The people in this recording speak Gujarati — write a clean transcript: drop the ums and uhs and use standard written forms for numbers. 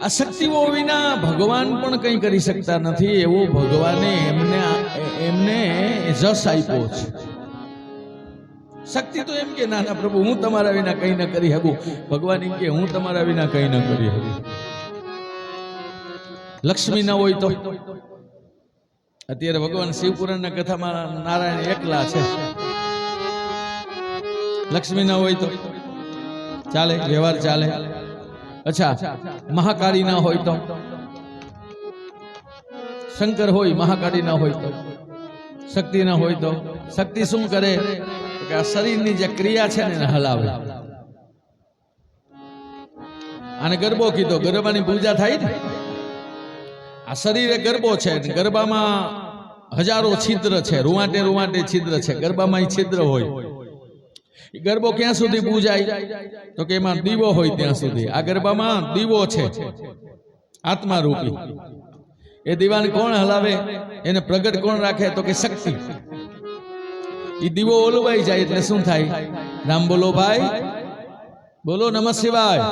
આ શક્તિઓ વિના ભગવાન પણ કંઈ કરી શકતા નથી, એવો ભગવાને એમને જશ આપ્યો છે। શક્તિ તો એમ કે ના ના પ્રભુ હું તમારા વિના કંઈ ન કરી શકું, ભગવાન એમ કે હું તમારા વિના કંઈ ન કરી શકું। લક્ષ્મી ના હોય તો અત્યારે ભગવાન શિવપુરાણના કથામાં નારાયણ એકલા છે, લક્ષ્મી ના હોય તો ચાલે, વ્યવહાર ચાલે। અચ્છા મહાકાળી ના હોય તો, શંકર હોય મહાકાળી ના હોય તો, શક્તિ ના હોય તો શક્તિ શું કરે કે આ શરીરની જે ક્રિયા છે ને એને હલાવે। આને ગરબો કીધો, ગરબાની પૂજા થાય ને, આ શરીરે ગરબો છે, ગરબામાં હજારો છિદ્ર છે, રૂવાટે રૂવાટે છિદ્ર છે, ગરબામાં છિદ્ર હોય। ગરબો ક્યાં સુધી પૂજાય તો કે એમાં દીવો હોય ત્યાં સુધી। આ ગરબામાં દીવો છે આત્મા રૂપી, એ દીવાને કોણ હલાવે, એને પ્રગટ કોણ રાખે તો કે શક્તિ। એ દીવો ઓલવાઈ જાય એટલે શું થાય? રામ બોલો ભાઈ, બોલો નમઃ શિવાય।